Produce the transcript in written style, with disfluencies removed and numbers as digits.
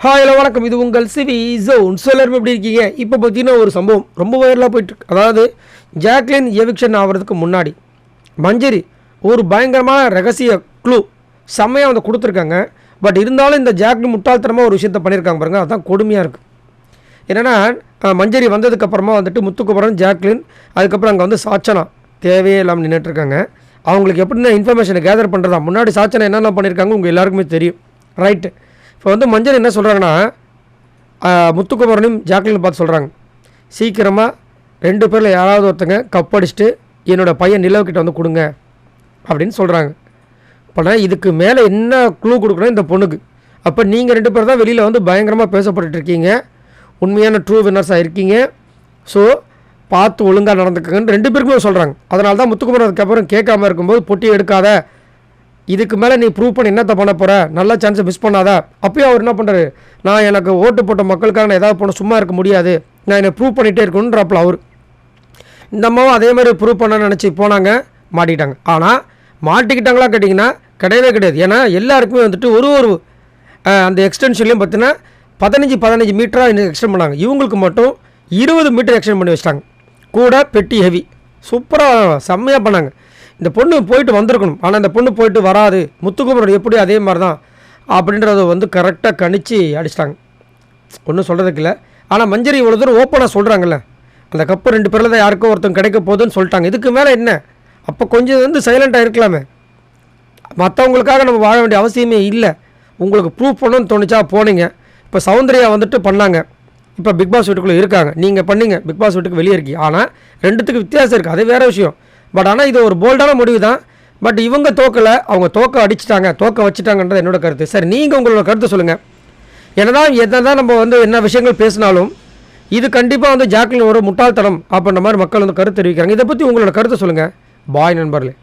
Hi hello வணக்கம். இது உங்கள் சிவி ஜோன். எல்லாரும் எப்படி இருக்கீங்க? இப்போ பார்த்தீங்கன்னா ஒரு சம்பவம் ரொம்ப வைரலாக போயிட்டுருக்கு. அதாவது ஜாக்லின் எவிக்ஷன் ஆகிறதுக்கு முன்னாடி மஞ்சரி ஒரு பயங்கரமான ரகசிய க்ளூ செம்மையாக வந்து கொடுத்துருக்காங்க. பட் இருந்தாலும் இந்த ஜாக்லின் முட்டாள்தனமாக ஒரு விஷயத்த பண்ணியிருக்காங்க பாருங்கள். அதுதான் கொடுமையாக இருக்குது. என்னென்னா மஞ்சரி வந்ததுக்கப்புறமா வந்துட்டு முத்துக்குமரன் ஜாக்லின் அதுக்கப்புறம் அங்கே வந்து சாச்சனா தேவையே இல்லாமல் நின்றுட்டுருக்காங்க. அவங்களுக்கு எப்படின்னா இன்ஃபர்மேஷனை கேதர் பண்ணுறதா. முன்னாடி சாச்சனா என்னென்ன பண்ணியிருக்காங்க உங்கள் எல்லாருக்குமே தெரியும், ரைட்டு? இப்போ வந்து மஞ்சள் என்ன சொல்கிறாங்கன்னா, முத்துக்குமரனையும் ஜாக்லின் பார்த்து சொல்கிறாங்க, சீக்கிரமாக 2 பேரில் யாராவது ஒருத்தங்க கப் அடிச்சுட்டு என்னோடய பையன் நிலவுக்கிட்ட வந்து கொடுங்க அப்படின்னு சொல்கிறாங்க. அப்போனா இதுக்கு மேலே என்ன க்ளூ கொடுக்கணும் இந்த பொண்ணுக்கு? அப்போ நீங்கள் 2 பேர் தான் வெளியில் வந்து பயங்கரமாக பேசப்பட்டுருக்கீங்க, உண்மையான ட்ரூ வின்னர்ஸாக இருக்கீங்க. ஸோ பார்த்து ஒழுங்காக நடந்துக்கங்கன்னு 2 பேருக்குமே சொல்கிறாங்க. அதனால தான் முத்துக்குமரன் அதுக்கப்புறம் கேட்காமல் இருக்கும்போது பொட்டி எடுக்காத, இதுக்கு மேலே நீ ப்ரூவ் பண்ணி என்னத்தை பண்ண போகிற, நல்ல சான்ஸை மிஸ் பண்ணாதா. அப்பயும் அவர் என்ன பண்ணுறாரு, நான் எனக்கு ஓட்டு போட்ட மக்களுக்காக நான் ஏதாவது பண்ண சும்மா இருக்க முடியாது, நான் என்னை ப்ரூவ் பண்ணிகிட்டே இருக்கணுன்றப்பல அவர். இந்த அம்மாவும் அதே மாதிரி ப்ரூவ் பண்ண நினச்சி போனாங்க, மாட்டிக்கிட்டாங்க. ஆனால் மாட்டிக்கிட்டாங்களா கேட்டிங்கன்னா கிடையவே கிடையாது. ஏன்னா எல்லாருக்குமே வந்துட்டு ஒரு அந்த எக்ஸ்டென்ஷன்லேயும் பார்த்தீங்கன்னா 15 மீட்டராக எக்ஸ்டெண்ட் பண்ணாங்க. இவங்களுக்கு மட்டும் 20 மீட்டர் எக்ஸ்டெண்ட் பண்ணி வச்சிட்டாங்க. கூட பெட்டி ஹெவி சூப்பராக செம்மையாக பண்ணாங்க. இந்த பொண்ணு போயிட்டு வந்திருக்கணும், ஆனால் இந்த பொண்ணு போயிட்டு வராது. முத்துக்குமரன் எப்படி அதே மாதிரி தான் அப்படின்றத வந்து கரெக்டாக கணிச்சு அடிச்சிட்டாங்க. ஒன்றும் சொல்கிறதுக்கு இல்லை. ஆனால் மஞ்சரி இவ்வளோ தூரம் ஓப்பனாக சொல்கிறாங்கல்ல, அந்த கப்பு 2 பேரில் தான் யாருக்கும் ஒருத்தங்க கிடைக்க போகுதுன்னு சொல்லிட்டாங்க. இதுக்கு மேலே என்ன? அப்போ கொஞ்சம் வந்து சைலண்ட்டாக இருக்கலாமே. மற்றவங்களுக்காக நம்ம வாழ வேண்டிய அவசியமே இல்லை. உங்களுக்கு ப்ரூவ் பண்ணணும்னு தோணுச்சா போனீங்க. இப்போ சௌந்தர்யா வந்துட்டு பண்ணாங்க, இப்போ பிக் பாஸ் வீட்டுக்குள்ளே இருக்காங்க. நீங்கள் பண்ணீங்க, பிக் பாஸ் வீட்டுக்கு வெளியே இருக்கீங்க. ஆனால் 2த்துக்கு வித்தியாசம் இருக்குது, அது வேறு விஷயம். பட் ஆனால் இது ஒரு போல்டான முடிவு தான். பட் இவங்க தோக்கலை, அவங்க தோக்க அடிச்சிட்டாங்க, தோக்க வச்சுட்டாங்கன்றது என்னோட கருத்து. சரி, நீங்கள் உங்களோட கருத்து சொல்லுங்கள். என்னதான் நம்ம வந்து என்ன விஷயங்கள் பேசினாலும் இது கண்டிப்பாக வந்து ஜாக்லின் ஒரு முட்டாள்தனம் அப்படின்ற மாதிரி மக்கள் வந்து கருத்து தெரிவிக்கிறாங்க. இதை பற்றி உங்களோட கருத்தை சொல்லுங்கள். பாய் நண்பர்களே.